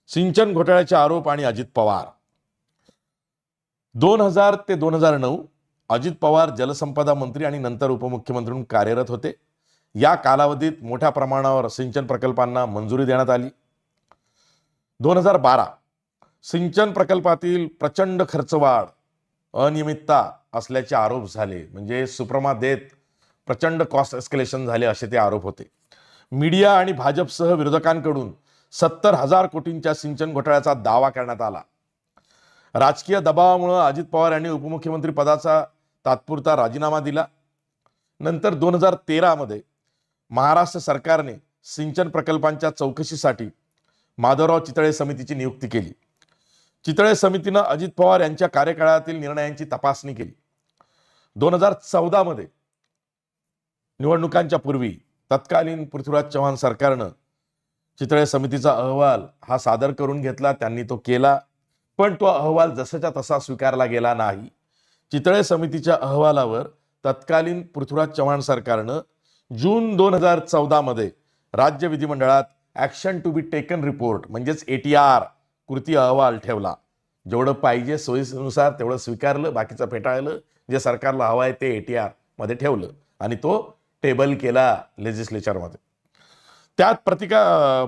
सिंचन घोटाळ्याचे आरोप आणि अजित पवार. 2000 ते 2009 अजित पवार जलसंपदा मंत्री आणि नंतर उपमुख्यमंत्री म्हणून कार्यरत होते. या कालावधीत मोठ्या प्रमाणावर सिंचन प्रकल्पांना मंजुरी देण्यात आली. 2012 सिंचन प्रकल्पातील प्रचंड खर्चवाढ, अनियमितता असल्याचे आरोप झाले. म्हणजे सुप्रमा देत प्रचंड कॉस्ट एस्केलेशन झाले असे ते आरोप होते. मीडिया आणि भाजपसह विरोधकांकडून 70,000 कोटींच्या सिंचन घोटाळ्याचा दावा करण्यात आला. राजकीय दबावामुळे अजित पवार यांनी उपमुख्यमंत्री पदाचा तात्पुरता राजीनामा दिला. नंतर 2013 मध्ये महाराष्ट्र सरकारने सिंचन प्रकल्पांच्या चौकशीसाठी माधवराव चितळे समितीची नियुक्ती केली. चितळे समितीने अजित पवार यांच्या कार्यकाळातील निर्णयांची तपासणी केली. 2014 मध्ये निवडणुकांच्या पूर्वी तत्कालीन पृथ्वीराज चव्हाण सरकारनं चितळे समितीचा अहवाल हा सादर करून घेतला. त्यांनी तो केला, पण तो अहवाल जसाच्या तसा स्वीकारला गेला नाही. चितळे समितीच्या अहवालावर तत्कालीन पृथ्वीराज चव्हाण सरकारनं जून 2014 मध्ये राज्य विधिमंडळात action to be taken report म्हणजेच ATR कृती अहवाल ठेवला. जेवढं पाहिजे सोयीनुसार तेवढं स्वीकारलं, बाकीचं फेटाळलं. जे सरकारला हवं आहे ते ATR मध्ये ठेवलं आणि तो टेबल केला लेजिस्लेचरमध्ये. त्यात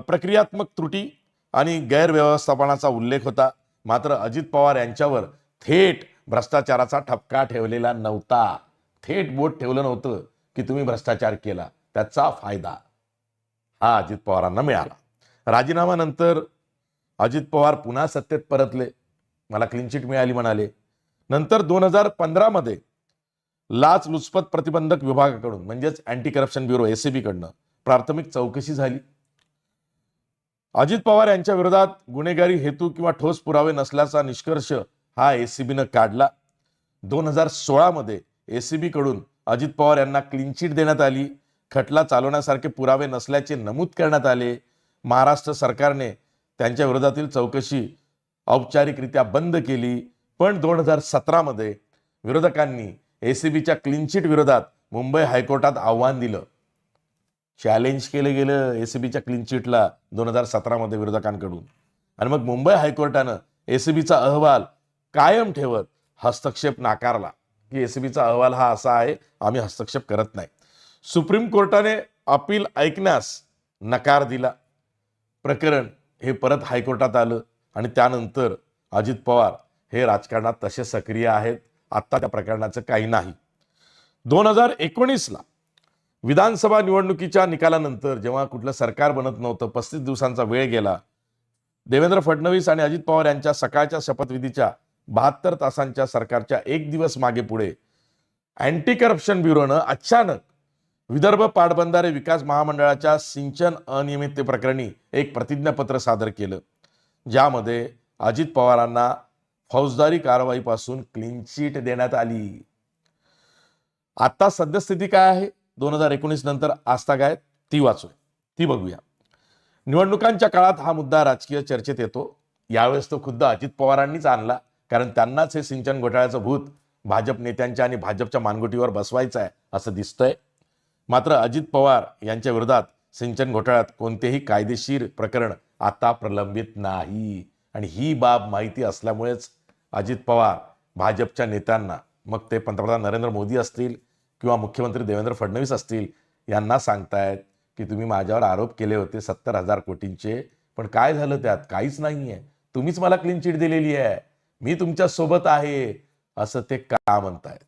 प्रक्रियात्मक त्रुटी आणि गैरव्यवस्थापनाचा उल्लेख होता. मात्र अजित पवार यांच्यावर थेट भ्रष्टाचाराचा ठपका ठेवलेला नव्हता. थेट बोट ठेवलं नव्हतं की तुम्ही भ्रष्टाचार केला. त्याचा फायदा हा अजित पवारांना मिळाला. राजीनाम्यानंतर अजित पवार पुन्हा सत्तेत परतले. मला क्लीन चिट मिळाली म्हणाले. नंतर 2015 मध्ये लाचलुचपत प्रतिबंधक विभागाकडून म्हणजेच अँटी करप्शन ब्युरो ACB कडनं प्राथमिक चौकशी झाली. अजित पवार यांच्या विरोधात गुन्हेगारी हेतू किंवा ठोस पुरावे नसल्याचा निष्कर्ष हा ACBनं काढला. 2016 मध्ये ACB कडून अजित पवार यांना क्लीन चिट देण्यात आली. खटला चालवण्यासारखे पुरावे नसल्याचे नमूद करण्यात आले. महाराष्ट्र सरकारने त्यांच्या विरोधातील चौकशी औपचारिकरित्या बंद केली. पण 2017 मध्ये विरोधकांनी ACBच्या क्लीन चिट विरोधात मुंबई हायकोर्टात आव्हान दिलं. चॅलेंज केलं गेलं ACBच्या क्लीन चिटला 2017 मध्ये विरोधकांकडून. आणि मग मुंबई हायकोर्टानं ACBचा अहवाल कायम ठेवत हस्तक्षेप नाकारला की ACBचा अहवाल हा असा आहे, आम्ही हस्तक्षेप करत नाही. सुप्रीम कोर्टाने अपील ऐकण्यास नकार दिला. प्रकरण हे परत हायकोर्टात आलं आणि त्यानंतर अजित पवार हे राजकारणात तसे सक्रिय आहेत. आत्ता त्या प्रकरणाचं काही नाही. 2019ला विधानसभा निवडणुकीच्या निकालानंतर जेव्हा कुठलं सरकार बनत नव्हतं, 35 दिवसांचा वेळ गेला. देवेंद्र फडणवीस आणि अजित पवार यांच्या सकाळच्या शपथविधीच्या 72 तासांच्या सरकारच्या एक दिवस मागे पुढे अँटी करप्शन ब्युरोनं अचानक विदर्भ पाटबंधारे विकास महामंडळाच्या सिंचन अनियमिततेप्रकरणी एक प्रतिज्ञापत्र सादर केलं, ज्यामध्ये अजित पवारांना फौजदारी कारवाईपासून क्लीन चिट देण्यात आली. आता सद्यस्थिती काय आहे 2019 नंतर आजतागायत ती वाचूया, ती बघूया. निवडणुकांच्या काळात हा मुद्दा राजकीय चर्चेत येतो. यावेळेस तो खुद्द अजित पवारांनीच आणला, कारण त्यांनाच हे सिंचन घोटाळ्याचं भूत भाजप नेत्यांच्या आणि भाजपच्या मानगुटीवर बसवायचं आहे असं दिसतंय. मात्र अजित पवार यांच्या विरोधात सिंचन घोटाळ्यात कोणतेही कायदेशीर प्रकरण आता प्रलंबित नाही. आणि ही बाब माहिती असल्यामुळेच अजित पवार भाजपच्या नेत्यांना, मग ते पंतप्रधान नरेंद्र मोदी असतील किंवा मुख्यमंत्री देवेंद्र फडणवीस असतील, यांना सांगतायत की तुम्ही माझ्यावर आरोप केले होते 70,000 कोटींचे, पण काय झालं त्यात? काहीच नाही आहे. तुम्हीच मला क्लीन चिट दिलेली आहे, मी तुमच्या सोबत आहे, असं ते का म्हणतायत.